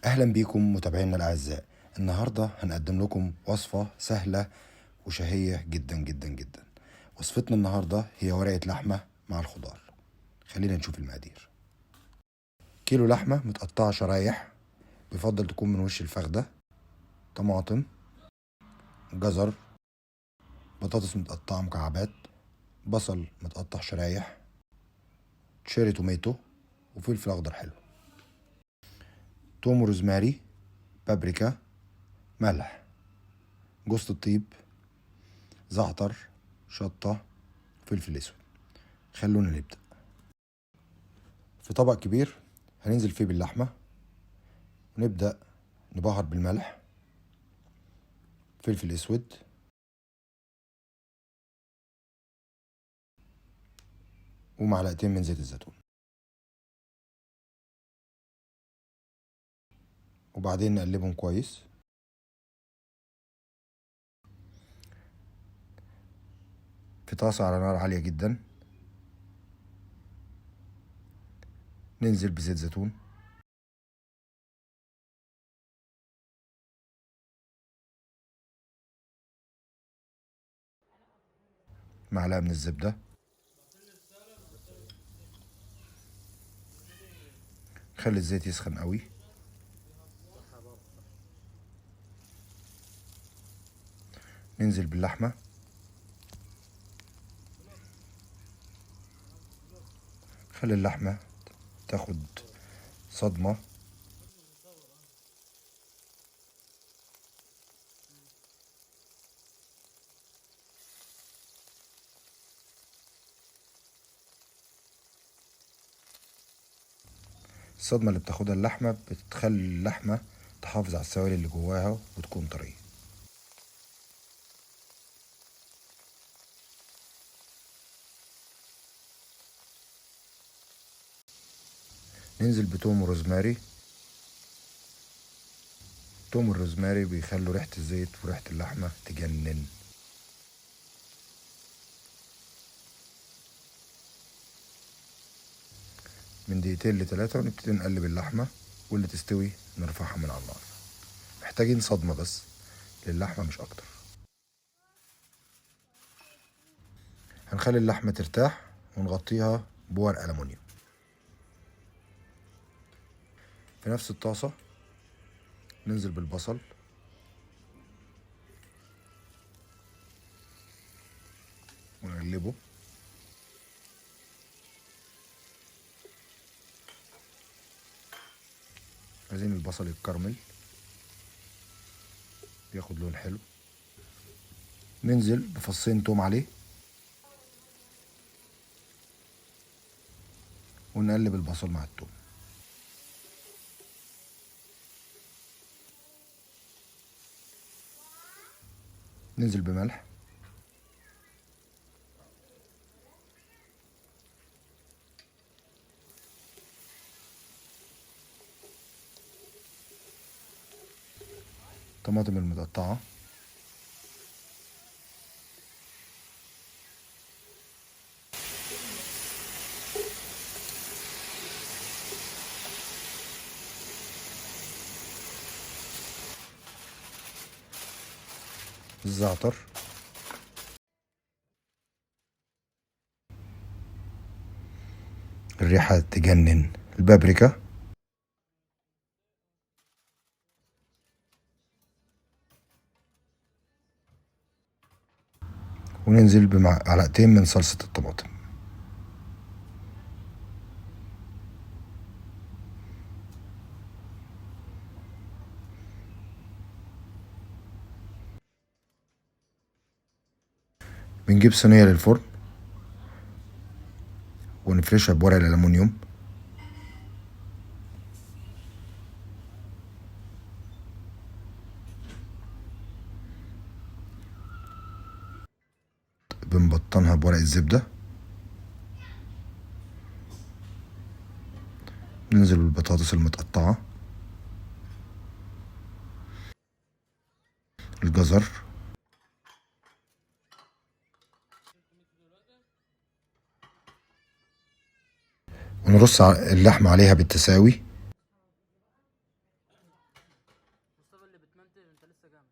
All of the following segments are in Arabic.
أهلا بيكم متابعينا الأعزاء. النهاردة هنقدم لكم وصفة سهلة وشهية جدا جدا جدا. وصفتنا النهاردة هي ورقة لحمة مع الخضار. خلينا نشوف المقادير. كيلو لحمة متقطعة شرايح، بيفضل تكون من وش الفخدة. طماطم، جزر، بطاطس متقطعة مكعبات، بصل متقطع شرايح، تشيري توميتو، وفلفل أخضر حلو، توم وروزماري، بابريكا، ملح، جوز الطيب، زعتر، شطة، فلفل اسود. خلونا نبدأ. في طبق كبير هننزل فيه باللحمة، ونبدأ نبهر بالملح، فلفل اسود، ومعلقتين من زيت الزيتون، وبعدين نقلبهم كويس. في طاسة على نار عالية جدا ننزل بزيت زيتون، معلقة من الزبدة، خلي الزيت يسخن قوي. ننزل باللحمة، خلي اللحمة تاخد صدمة. الصدمة اللي بتاخدها اللحمة بتخلي اللحمة تحافظ على السوائل اللي جواها وتكون طرية. ننزل بتوم وروزماري. توم والروزماري بيخلوا ريحة الزيت وريحة اللحمة تجنن. من دقيقتين لتلاتة ونبتدي نقلب اللحمة، واللي تستوي نرفعها من على النار. محتاجين صدمة بس للحمة مش أكتر. هنخلي اللحمة ترتاح ونغطيها بورق ألمونيوم. في نفس الطاسة ننزل بالبصل، ونقلبه. عايزين البصل يتكرمل، ياخد لون حلو. ننزل بفصين توم عليه، ونقلب البصل مع التوم. ننزل بملح، طماطم المتقطعة، الزعتر، الريحة تجنن، البابريكا، وننزل بمعلقتين من صلصة الطماطم. بنجيب صينية للفرن ونفرشها بورق الألمونيوم. بنبطنها بورق الزبدة. ننزل بالبطاطس المتقطعة، الجزر، ونرص اللحمة عليها بالتساوي. عملت ايه؟ انت لسه جامد.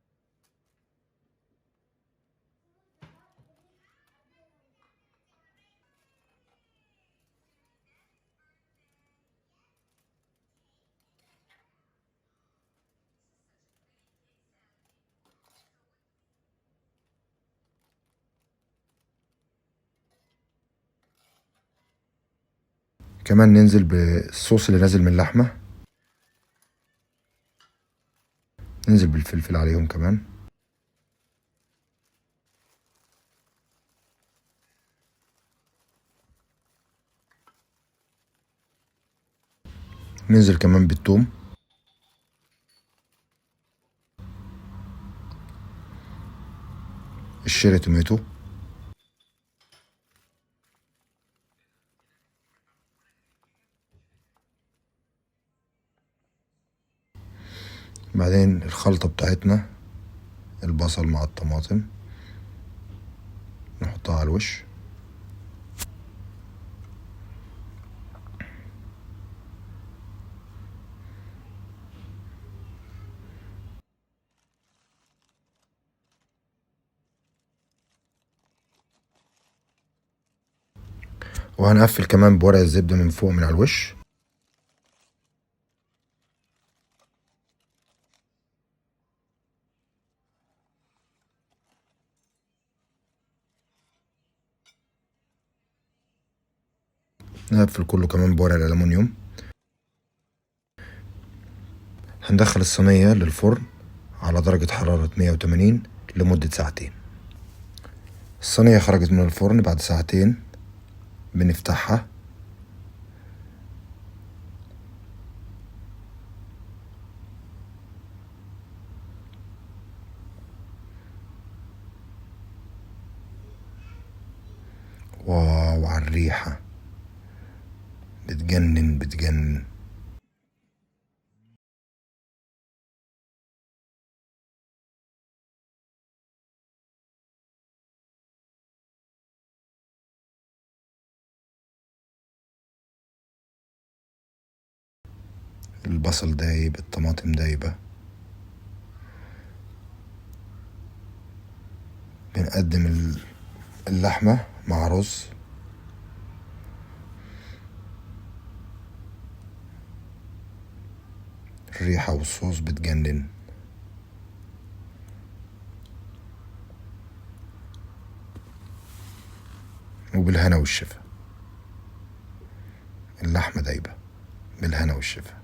كمان ننزل بالصوص اللي نازل من اللحمة، ننزل بالفلفل عليهم كمان، ننزل كمان بالثوم، الشيري توماتو، بعدين الخلطة بتاعتنا البصل مع الطماطم نحطها على الوش، وهنقفل كمان بورق الزبدة من فوق من على الوش. نقفل كله كمان بورق الألمونيوم. هندخل الصينية للفرن على درجة حرارة 180 لمدة ساعتين. الصينية خرجت من الفرن بعد ساعتين، بنفتحها واو على الريحة، بتجنن بتجنن. البصل دايب، الطماطم دايبة. بنقدم اللحمة مع رز، الريحة والصوص بتجنن. وبالهنا والشفا، اللحمة دايبة، بالهنا والشفا.